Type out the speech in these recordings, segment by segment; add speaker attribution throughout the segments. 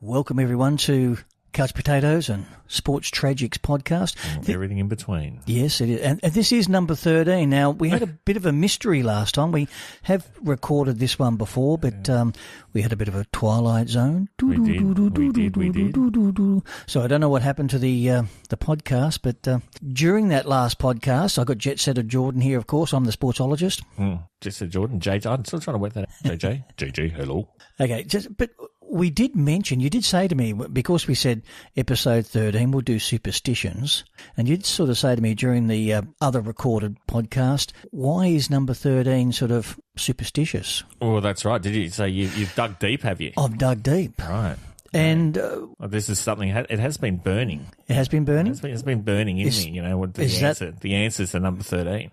Speaker 1: Welcome everyone to Couch Potatoes and Sports Tragics podcast.
Speaker 2: And everything in between.
Speaker 1: Yes, it is. And this is number 13. Now, we had a bit of a mystery last time. We have recorded this one before, but we had a bit of a Twilight Zone.
Speaker 2: We did.
Speaker 1: So I don't know what happened to the podcast, but during that last podcast, I got Jetsetter Jordan here, of course. I'm the sportsologist.
Speaker 2: Jetsetter Jordan, JJ. I'm still trying to work that out. JJ. JJ, hello.
Speaker 1: Okay, but we did mention, you did say to me, because we said episode 13, we'll do superstitions, and you'd sort of say to me during the other recorded podcast, why is number 13 sort of superstitious?
Speaker 2: Oh, that's right. Did you say you've dug deep, have you?
Speaker 1: I've dug deep.
Speaker 2: Right.
Speaker 1: And
Speaker 2: this is something, it has been burning.
Speaker 1: It has been burning?
Speaker 2: It's been burning in me, you know, what the answer to number 13.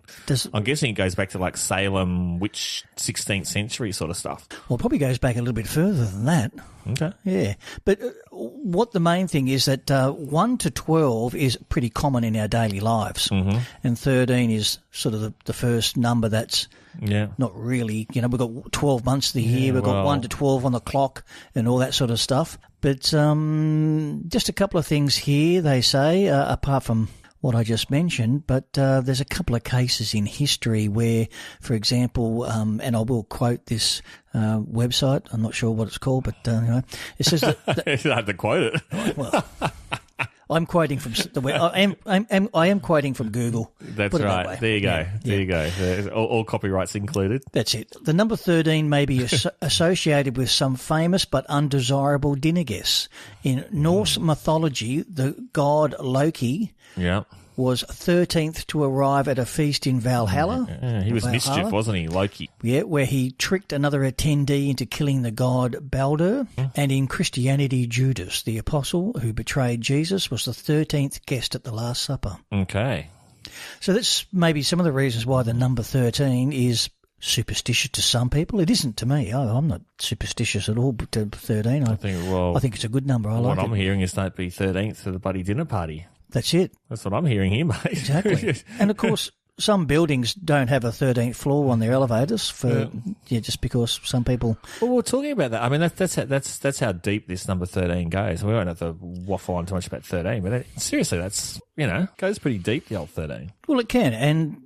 Speaker 2: I'm guessing it goes back to like Salem, witch 16th century sort of stuff.
Speaker 1: Well, it probably goes back a little bit further than that.
Speaker 2: Okay.
Speaker 1: Yeah. But what the main thing is that 1 to 12 is pretty common in our daily lives. Mm-hmm. And 13 is sort of the first number that's not really, you know, we've got 12 months of the year, we've got 1 to 12 on the clock and all that sort of stuff. But just a couple of things here, they say, apart from what I just mentioned, but there's a couple of cases in history where, for example, and I will quote this website, I'm not sure what it's called, but anyway, it says that...
Speaker 2: You have to quote it.
Speaker 1: Well, I'm quoting from I am quoting from Google.
Speaker 2: That's right. That there you go. There you go. All copyrights included.
Speaker 1: That's it. The number 13 may be associated with some famous but undesirable dinner guests. In Norse mythology, the god Loki was 13th to arrive at a feast in Valhalla.
Speaker 2: Yeah, he was mischief, wasn't he, Loki?
Speaker 1: Yeah, where he tricked another attendee into killing the god Balder. And in Christianity, Judas, the apostle who betrayed Jesus, was the 13th guest at the Last Supper.
Speaker 2: Okay.
Speaker 1: So that's maybe some of the reasons why the number 13 is superstitious to some people. It isn't to me. I'm not superstitious at all to 13. I think it's a good number.
Speaker 2: What I'm hearing is don't be 13th for the bloody dinner party.
Speaker 1: That's it.
Speaker 2: That's what I'm hearing here, mate.
Speaker 1: Exactly. And, of course, some buildings don't have a 13th floor on their elevators just because some people...
Speaker 2: Well, we're talking about that. I mean, that's how deep this number 13 goes. We won't have to waffle on too much about 13, but seriously, that's, goes pretty deep, the old 13.
Speaker 1: Well, it can. And,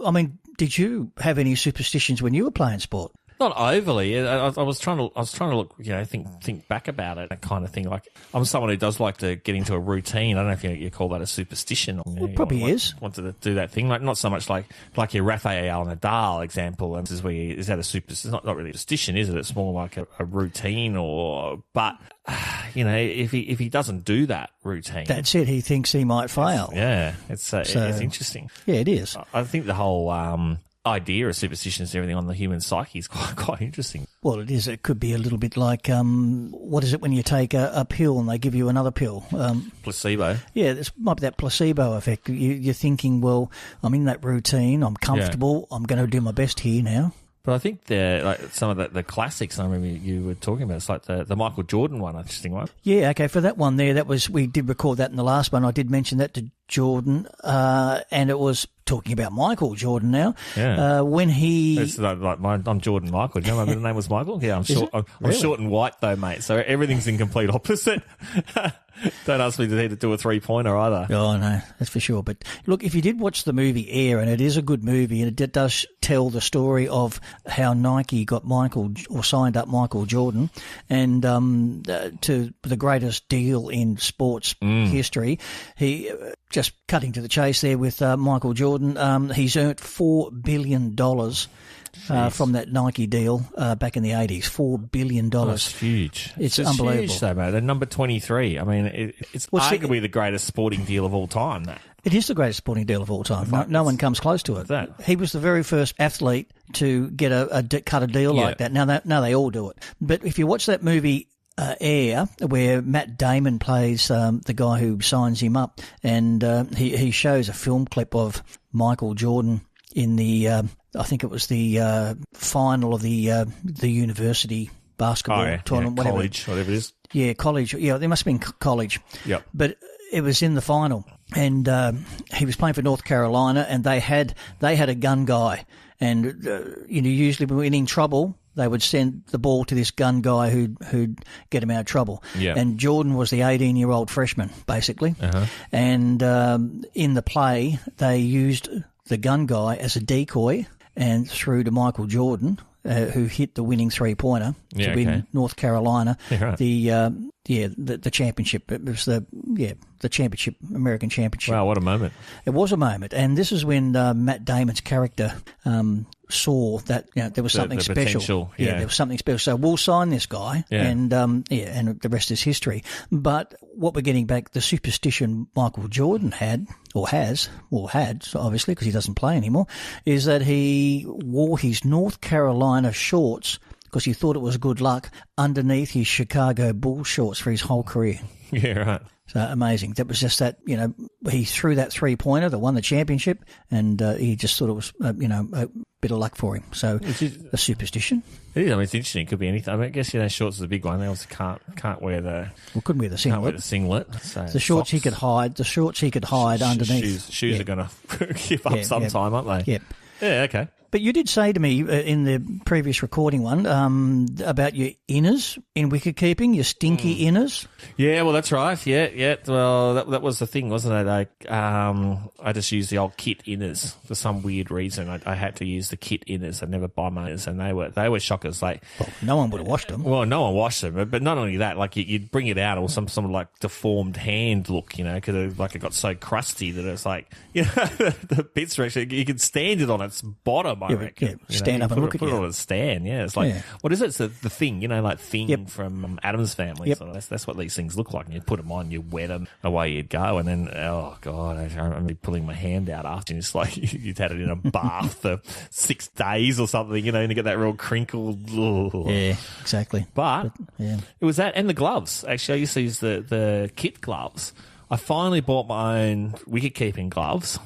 Speaker 1: I mean, did you have any superstitions when you were playing sport?
Speaker 2: Not overly. I was trying to look, think back about it, that kind of thing. Like, I'm someone who does like to get into a routine. I don't know if you call that a superstition.
Speaker 1: It probably is.
Speaker 2: Want to do that thing, like not so much like your Rafael Nadal example. Is that a superstition? It's not really a superstition, is it? It's more like a routine, but if he doesn't do that routine,
Speaker 1: that's it. He thinks he might fail.
Speaker 2: It's interesting.
Speaker 1: Yeah, it is.
Speaker 2: I think the whole idea of superstitions and everything on the human psyche is quite interesting.
Speaker 1: Well, it is. It could be a little bit like, what is it when you take a pill and they give you another pill?
Speaker 2: Placebo. Yeah,
Speaker 1: this might be that placebo effect. You're thinking, well, I'm in that routine, I'm comfortable, I'm going to do my best here now.
Speaker 2: But I think some of the classics, I remember you were talking about, it's like the Michael Jordan one, interesting one.
Speaker 1: Yeah, okay, for that one there, we did record that in the last one. I did mention that to Jordan, and it was talking about Michael Jordan now.
Speaker 2: Yeah.
Speaker 1: When he...
Speaker 2: It's like I'm Jordan Michael. Do you know my middle name was Michael? Yeah, I'm short. I'm short and white though, mate. So everything's in complete opposite. Don't ask me to do a 3-pointer either.
Speaker 1: Oh, no, that's for sure. But look, if you did watch the movie Air, and it is a good movie, and it does tell the story of how Nike got signed up Michael Jordan, and to the greatest deal in sports history. He, just cutting to the chase there with Michael Jordan, he's earned $4 billion from that Nike deal back in the 80s. $4 billion.
Speaker 2: That's huge.
Speaker 1: It's unbelievable.
Speaker 2: Huge, though, mate. They're number 23. I mean, it's arguably the greatest sporting deal of all time. That.
Speaker 1: It is the greatest sporting deal of all time. No one comes close to it. He was the very first athlete to get cut a deal like that. Now they all do it. But if you watch that movie Air, where Matt Damon plays the guy who signs him up, and he shows a film clip of Michael Jordan in the I think it was the final of the university basketball tournament,
Speaker 2: college, whatever it is.
Speaker 1: Yeah, college. Yeah, there must have been college.
Speaker 2: Yep.
Speaker 1: But it was in the final, and he was playing for North Carolina, and they had a gun guy, and usually when in trouble, they would send the ball to this gun guy who'd get him out of trouble.
Speaker 2: Yeah.
Speaker 1: And Jordan was the 18-year-old freshman, basically. And in the play, they used the gun guy as a decoy and threw to Michael Jordan, who hit the winning three-pointer to win North Carolina the championship. It was the championship, American championship.
Speaker 2: Wow, what a moment!
Speaker 1: It was a moment, and this is when Matt Damon's character saw that there was something special. There was something special. So we'll sign this guy, and the rest is history. But what we're getting back, the superstition Michael Jordan had, or had, so obviously because he doesn't play anymore, is that he wore his North Carolina shorts because he thought it was good luck underneath his Chicago Bulls shorts for his whole career.
Speaker 2: Yeah, right.
Speaker 1: So amazing. That was just that, he threw that three-pointer that won the championship, and he just thought it was, a bit of luck for him. So a superstition.
Speaker 2: It is. I mean, it's interesting. It could be anything. I mean, I guess, shorts is a big one. They also can't wear the...
Speaker 1: Well, couldn't wear the singlet.
Speaker 2: Can't wear the singlet. So
Speaker 1: the shorts he could hide. The shorts he could hide underneath.
Speaker 2: Shoes are going to keep up sometime, aren't they?
Speaker 1: Yep.
Speaker 2: Yeah, okay.
Speaker 1: But you did say to me in the previous recording one about your inners in wicket keeping, your stinky inners.
Speaker 2: Yeah, well, that's right. Yeah. Well, that was the thing, wasn't it? I just used the old kit inners for some weird reason. I had to use the kit inners. I never buy my inners, and they were shockers. Like,
Speaker 1: well, no one would have washed them.
Speaker 2: Well, no one washed them, but not only that, like you'd bring it out, or some sort of like deformed hand look, because it got so crusty that it's like, the bits are actually, you could stand it on its bottom. I reckon.
Speaker 1: Stand up and look at it.
Speaker 2: Put it on a stand, it's like, what is it? It's the thing, like Thing from Addams Family.
Speaker 1: Yep.
Speaker 2: So that's what these things look like. And you put them on, you wet them, away you'd go. And then, oh, God, I remember pulling my hand out after, and it's like you'd had it in a bath for 6 days or something, and you get that real crinkled. Ugh.
Speaker 1: Yeah, exactly.
Speaker 2: But it was that, and the gloves. Actually, I used to use the kit gloves. I finally bought my own wicket-keeping gloves.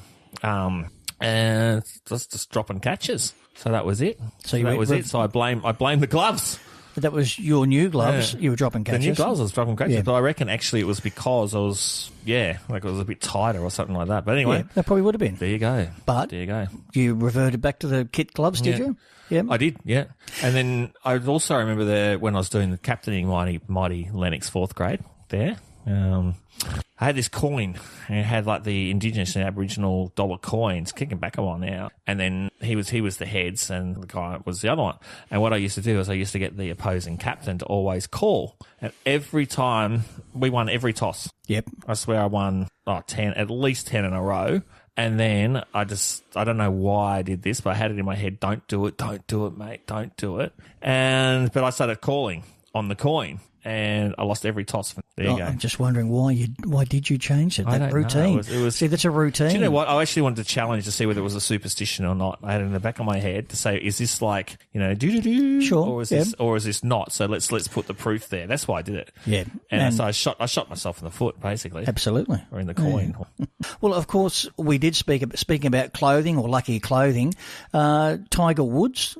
Speaker 2: And just dropping catches. So that was it. So I blame the gloves.
Speaker 1: But that was your new gloves. You were dropping catches.
Speaker 2: The new gloves, I was dropping catches. Yeah. But I reckon actually it was because I was, like it was a bit tighter or something like that. But anyway.
Speaker 1: Yeah, that probably would have been.
Speaker 2: There you go.
Speaker 1: But
Speaker 2: there you go.
Speaker 1: You reverted back to the kit gloves, did you? Yeah.
Speaker 2: I did, yeah. And then I also remember when I was doing the captaining mighty Lennox 4th grade there. I had this coin, and it had like the Indigenous and Aboriginal dollar coins, kicking back a while now. And then he was the heads, and the guy was the other one. And what I used to do is I used to get the opposing captain to always call. And every time, we won every toss.
Speaker 1: Yep.
Speaker 2: I swear I won 10, at least 10 in a row. And then I don't know why I did this, but I had it in my head, don't do it, mate, don't do it. But I started calling on the coin. And I lost every toss. There you go.
Speaker 1: I'm just wondering why did you change it? That routine.
Speaker 2: It was,
Speaker 1: see, that's a routine.
Speaker 2: Do you know what? I actually wanted to challenge to see whether it was a superstition or not. I had it in the back of my head to say, is this like, do
Speaker 1: sure,
Speaker 2: or is this not? So let's put the proof there. That's why I did it.
Speaker 1: Yeah.
Speaker 2: And so I shot myself in the foot, basically.
Speaker 1: Absolutely.
Speaker 2: Or in the coin.
Speaker 1: Yeah. Well, of course, we did speaking about clothing or lucky clothing. Tiger Woods,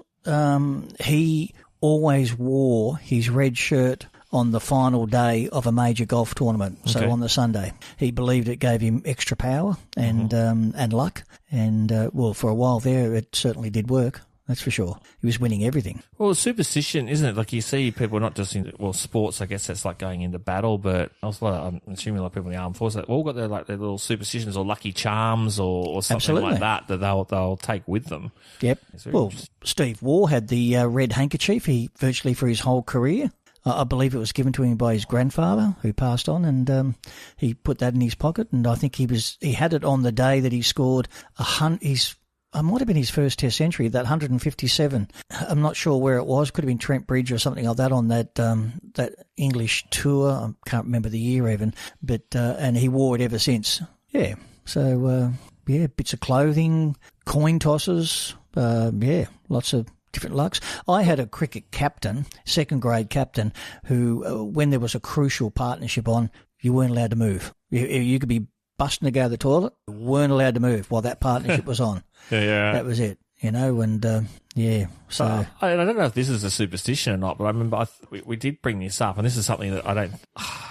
Speaker 1: he always wore his red shirt on the final day of a major golf tournament, so on the Sunday. He believed it gave him extra power and luck, and for a while there it certainly did work, that's for sure. He was winning everything.
Speaker 2: Well, superstition, isn't it? Like you see people not just in, sports, I guess that's like going into battle, but also I'm assuming a lot of people in the armed forces have all got their little superstitions or lucky charms or something
Speaker 1: Absolutely.
Speaker 2: like that they'll take with them.
Speaker 1: Yep. Well, Steve Waugh had the red handkerchief, virtually for his whole career. I believe it was given to him by his grandfather, who passed on, and he put that in his pocket. And I think he had it on the day that he scored it might have been his first Test century, that 157. I'm not sure where it was. Could have been Trent Bridge or something like that on that English tour. I can't remember the year even, but and he wore it ever since. Yeah. So bits of clothing, coin tosses. Lots of different lucks. I had a cricket captain, 2nd grade captain, who, when there was a crucial partnership on, you weren't allowed to move. You could be busting to go to the toilet, you weren't allowed to move while that partnership was on.
Speaker 2: Yeah.
Speaker 1: That was it, and so...
Speaker 2: I don't know if this is a superstition or not, but I remember we did bring this up, and this is something that I don't...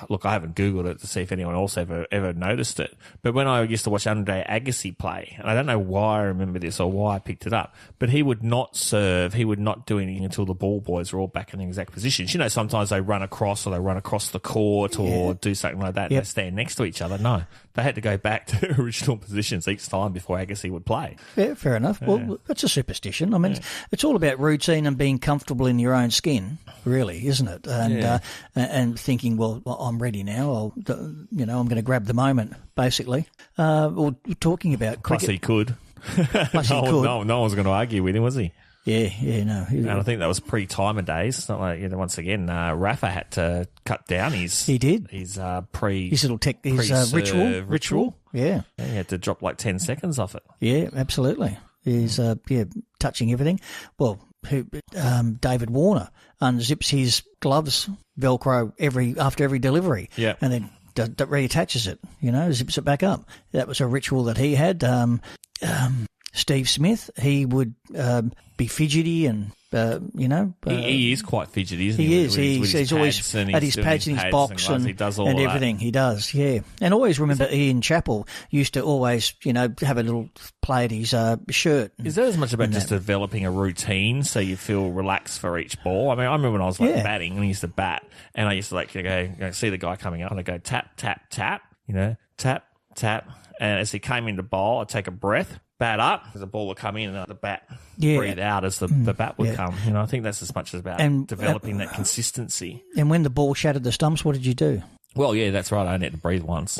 Speaker 2: look, I haven't Googled it to see if anyone else ever noticed it. But when I used to watch Andre Agassi play, and I don't know why I remember this or why I picked it up, but he would not serve, he would not do anything until the ball boys were all back in the exact positions. You know, sometimes they run across or they run across the court or do something like that and they stand next to each other. No, they had to go back to their original positions each time before Agassi would play.
Speaker 1: Yeah, fair enough. Well, that's a superstition. I mean, it's all about routine and being comfortable in your own skin, really, isn't it? And thinking, well, I'm ready now. I'm going to grab the moment, basically. Well, talking about cricket.
Speaker 2: Plus he could. No one's going to argue with him, was he?
Speaker 1: Yeah, no.
Speaker 2: And I think that was pre-timer days. It's not like, once again, Rafa had to cut down his...
Speaker 1: He did.
Speaker 2: His
Speaker 1: his ritual. Yeah.
Speaker 2: He had to drop like 10 seconds off it.
Speaker 1: Yeah, absolutely. He's, touching everything. Well, David Warner unzips his gloves, Velcro after every delivery.
Speaker 2: Yeah.
Speaker 1: And then reattaches it, zips it back up. That was a ritual that he had. Steve Smith, he would be fidgety and,
Speaker 2: he is quite fidgety, isn't he?
Speaker 1: He's always at his pads in his box and
Speaker 2: he does all
Speaker 1: and
Speaker 2: that.
Speaker 1: everything. He does, yeah. And always remember Ian Chappell used to always, have a little play at his shirt.
Speaker 2: Is that as much about just developing a routine so you feel relaxed for each ball? I mean, I remember when I was batting and I used to bat and I used to go see the guy coming up and I go tap, tap, tap, tap, tap. And as he came into bowl, I'd take a breath, bat up, because the ball would come in and the bat breathe out as the bat would come. I think that's as much as about developing that consistency.
Speaker 1: And when the ball shattered the stumps, what did you do?
Speaker 2: Well, yeah, that's right. I only had to breathe once.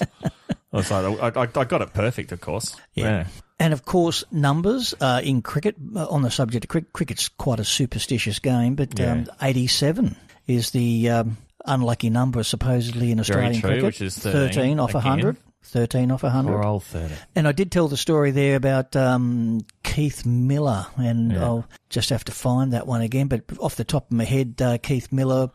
Speaker 2: I got it perfect, of course. Yeah.
Speaker 1: And, of course, numbers in cricket, on the subject of cricket, cricket's quite a superstitious game, but 87 is the unlucky number supposedly in Australian cricket.
Speaker 2: Which is
Speaker 1: 13 off 100. 13 off 100.
Speaker 2: Poor old 30.
Speaker 1: And I did tell the story there about Keith Miller, and I'll just have to find that one again. But off the top of my head, Keith Miller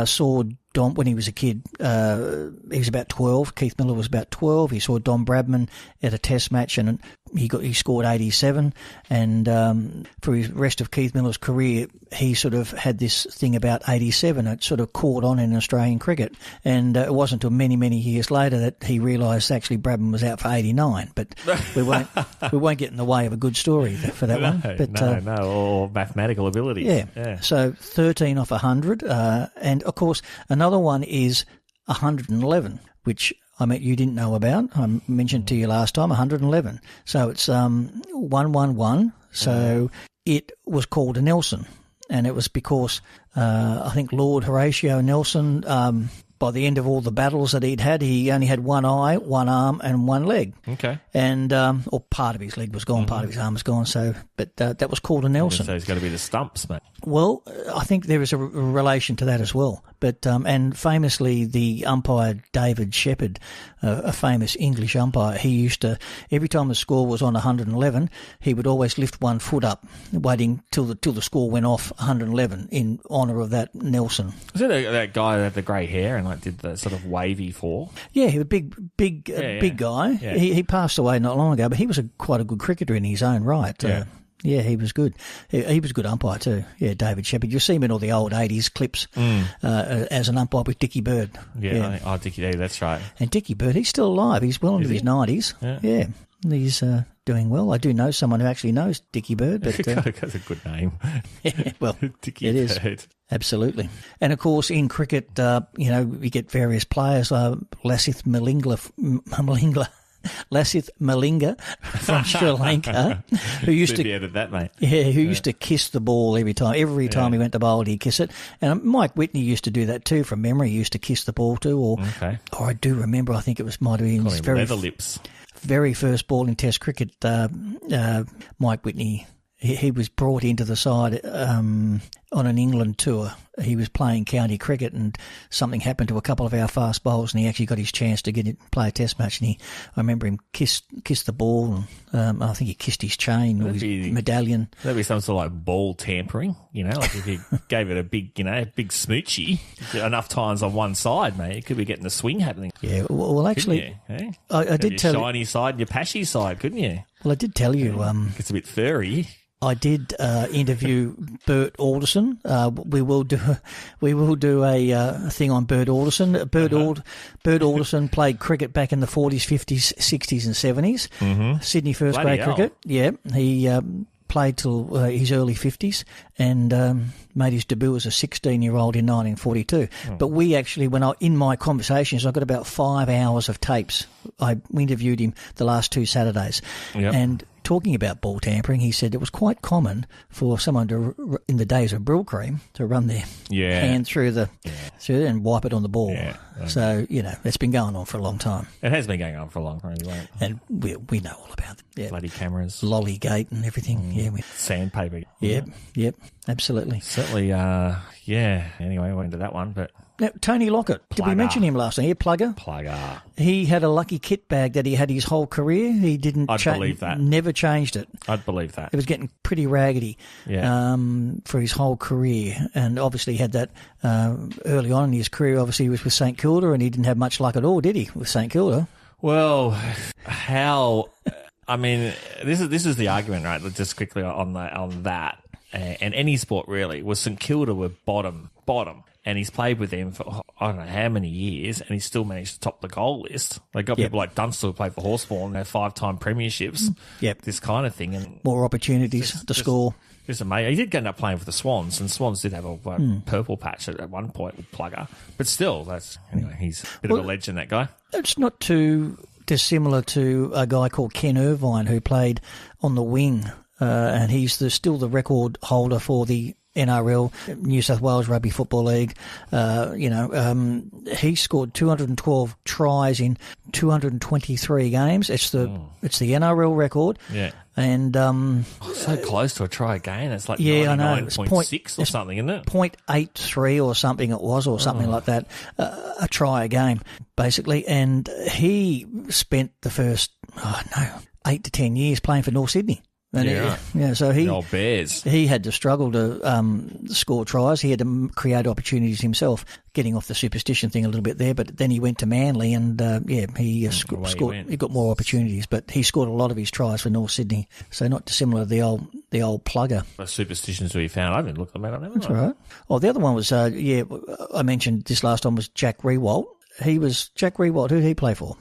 Speaker 1: saw Don when he was a kid. He was about 12. Keith Miller was about 12. He saw Don Bradman at a test match, and he scored 87. And for his rest of Keith Miller's career, he sort of had this thing about 87. It sort of caught on in Australian cricket, and it wasn't until many, many years later that he realised actually Bradman was out for 89. But we won't get in the way of a good story for that one. But,
Speaker 2: or mathematical abilities.
Speaker 1: Yeah. So 13 off 100, and of course another one is 111, which I mean you didn't know about. I mentioned to you last time 111. So it's 111. So it was called a Nelson, and it was because I think Lord Horatio Nelson. By the end of all the battles that he'd had, he only had one eye, one arm, and one leg.
Speaker 2: Okay.
Speaker 1: And or part of his leg was gone, part of his arm was gone. So, but that was called a Nelson.
Speaker 2: So he's got to be the stumps, mate.
Speaker 1: Well, I think there is a relation to that as well. But and famously, the umpire David Shepherd, a famous English umpire, he used to every time the score was on 111, he would always lift one foot up, waiting till the score went off 111 in honour of that Nelson.
Speaker 2: Was it that guy that had the grey hair and did the sort of wavy four?
Speaker 1: Yeah, he was a big guy. Yeah. He passed away not long ago, but he was quite a good cricketer in his own right. Yeah, he was good. He was a good umpire too. Yeah, David Shepherd. You'll see him in all the old 80s clips as an umpire with Dickie Bird.
Speaker 2: Yeah. Dickie, that's right.
Speaker 1: And Dickie Bird, he's still alive. He's well into his 90s. Yeah. He's doing well. I do know someone who actually knows Dickie Bird. But,
Speaker 2: that's a good name.
Speaker 1: Yeah, well,
Speaker 2: Dickie
Speaker 1: Bird.
Speaker 2: Is.
Speaker 1: Absolutely. And, of course, in cricket, we get various players. Lasith Malinga from Sri Lanka, who used to
Speaker 2: edit that, mate.
Speaker 1: Yeah, who used to kiss the ball every time. Every time he went to bowl, he'd kiss it. And Mike Whitney used to do that too. From memory, he used to kiss the ball too. Or I do remember. I think it might have been his very first ball in Test cricket. Mike Whitney. He was brought into the side on an England tour. He was playing county cricket and something happened to a couple of our fast bowlers and he actually got his chance to play a test match. And I remember him kiss the ball and I think he kissed his chain or his medallion.
Speaker 2: That'd be some sort of like ball tampering, like if he gave it a big smoochie enough times on one side, mate, it could be getting the swing happening.
Speaker 1: Yeah, well actually,
Speaker 2: I did tell you. Your shiny side and your pashy side, couldn't you?
Speaker 1: Well, I did tell you.
Speaker 2: It's a bit furry.
Speaker 1: I did interview Bert Alderson. We will do a thing on Bert Alderson. Bert Alderson played cricket back in the 40s, 50s, 60s, and 70s.
Speaker 2: Mm-hmm.
Speaker 1: Sydney first grade cricket. Yeah, he played till his early 50s and made his debut as a 16-year-old in 1942. But we actually, in my conversations, I got about 5 hours of tapes. We interviewed him the last 2 Saturdays. Yep. And talking about ball tampering, he said it was quite common for someone to, in the days of Brill Cream, to run their hand through and wipe it on the ball. Yeah. So, it's been going on for a long time.
Speaker 2: It has been going on for a long time.
Speaker 1: And we know all about it. Yeah.
Speaker 2: Bloody cameras.
Speaker 1: Lollygate and everything.
Speaker 2: Sandpaper.
Speaker 1: Yep, absolutely.
Speaker 2: Certainly, Anyway, I went into that one, but...
Speaker 1: Now, Tony Lockett, did we mention him last night? Yeah, Plugger. He had a lucky kit bag that he had his whole career. He didn't...
Speaker 2: I'd believe that.
Speaker 1: Never changed it.
Speaker 2: I'd believe that.
Speaker 1: It was getting pretty raggedy for his whole career. And obviously he had that early on in his career. Obviously he was with St Kilda and he didn't have much luck at all, did he, with St Kilda?
Speaker 2: Well, how... I mean, this is the argument, right? Just quickly on that. And any sport, really, was St Kilda were bottom. And he's played with them for, I don't know how many years, and he's still managed to top the goal list. They got people like Dunstall who played for Horsfall and they're 5-time premierships. Yep. This kind of thing. And
Speaker 1: more opportunities to score.
Speaker 2: Just amazing. He did end up playing for the Swans, and Swans did have a purple patch at one point with Plugger. But still, he's a bit of a legend, that guy.
Speaker 1: It's not too dissimilar to a guy called Ken Irvine who played on the wing, and he's still the record holder for the NRL, New South Wales Rugby Football League. He scored 212 tries in 223 games. It's the NRL record.
Speaker 2: Yeah.
Speaker 1: And
Speaker 2: so close to a try again. It's like 99.6 or something, isn't it?
Speaker 1: 0.83 or something it was, or something like that. A try a game, basically. And he spent the first 8 to 10 years playing for North Sydney. And so
Speaker 2: the old Bears.
Speaker 1: He had to struggle to score tries. He had to create opportunities himself, getting off the superstition thing a little bit there. But then he went to Manly and, he scored. He got more opportunities, but he scored a lot of his tries for North Sydney. So not dissimilar to the old Plugger.
Speaker 2: The superstitions we found. I didn't look at them.
Speaker 1: That's all right. Oh, the other one was, I mentioned this last time, was Jack Rewalt. Jack Rewalt. Who did he play for?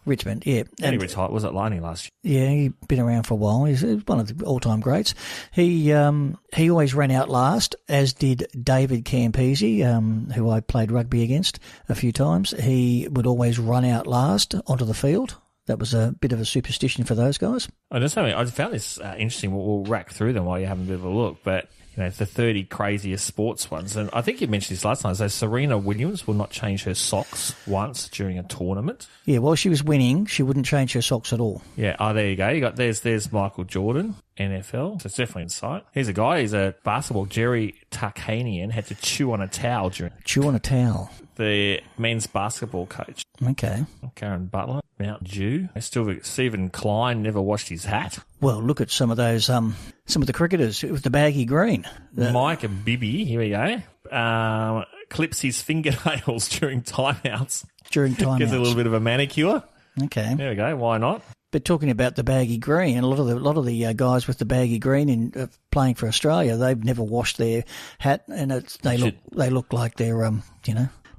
Speaker 1: Richmond, yeah.
Speaker 2: And he retired. Was it Liney last year?
Speaker 1: Yeah, he'd been around for a while. He's one of the all-time greats. He always ran out last, as did David Campese, who I played rugby against a few times. He would always run out last onto the field. That was a bit of a superstition for those guys.
Speaker 2: I found this interesting. We'll rack through them while you're having a bit of a look, but... the 30 craziest sports ones. And I think you mentioned this last time. So Serena Williams will not change her socks once during a tournament.
Speaker 1: Yeah, while she was winning, she wouldn't change her socks at all.
Speaker 2: Yeah. Oh, there you go. There's Michael Jordan, NFL. So it's definitely in sight. Here's a guy. He's a basketball. Jerry Tarkanian had to chew on a towel
Speaker 1: Chew on a towel.
Speaker 2: The men's basketball coach.
Speaker 1: Okay.
Speaker 2: Karen Butler, Mount Dew. Stephen Klein never washed his hat.
Speaker 1: Well, look at some of those, some of the cricketers with the baggy green.
Speaker 2: Mike and Bibby, here we go. Clips his fingernails during timeouts. Gets a little bit of a manicure.
Speaker 1: Okay.
Speaker 2: There we go. Why not?
Speaker 1: But talking about the baggy green, a lot of the guys with the baggy green in playing for Australia, they've never washed their hat, and they look like they're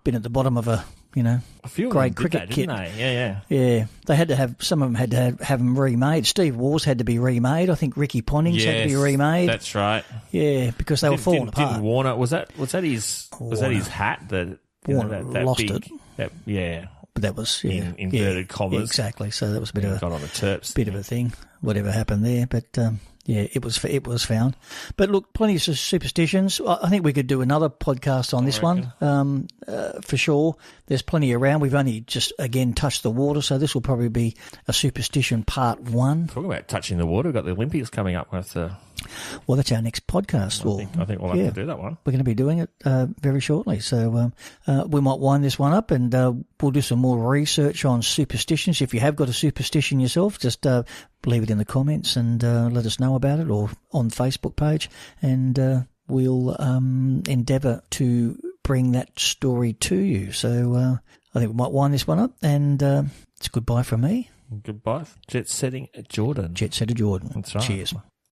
Speaker 1: been at the bottom of a
Speaker 2: few
Speaker 1: great cricket kit.
Speaker 2: Didn't they?
Speaker 1: Yeah. They had to have, some of them had to have them remade. Steve Waugh's had to be remade. I think Ricky Ponnings had to be remade.
Speaker 2: That's right.
Speaker 1: Yeah, because they were falling apart.
Speaker 2: Didn't Warner, was that his hat that
Speaker 1: Warner
Speaker 2: that
Speaker 1: lost
Speaker 2: big,
Speaker 1: it? But that was
Speaker 2: in inverted commas.
Speaker 1: Yeah, exactly. So that was a bit of
Speaker 2: got on the terps.
Speaker 1: Bit of a thing. Whatever happened there, but it was found. But look, plenty of superstitions. I think we could do another podcast on this one for sure. There's plenty around. We've only just again touched the water, so this will probably be a superstition part 1.
Speaker 2: Talking about touching the water, we've got the Olympics coming up with.
Speaker 1: Well, that's our next podcast.
Speaker 2: I think we'll have to do that one.
Speaker 1: We're going to be doing it very shortly. So we might wind this one up and we'll do some more research on superstitions. If you have got a superstition yourself, just leave it in the comments and let us know about it, or on the Facebook page. And we'll endeavour to bring that story to you. So I think we might wind this one up. And it's goodbye from me.
Speaker 2: Goodbye. Jetsetter Jordan.
Speaker 1: Jetsetter Jordan.
Speaker 2: That's right.
Speaker 1: Cheers.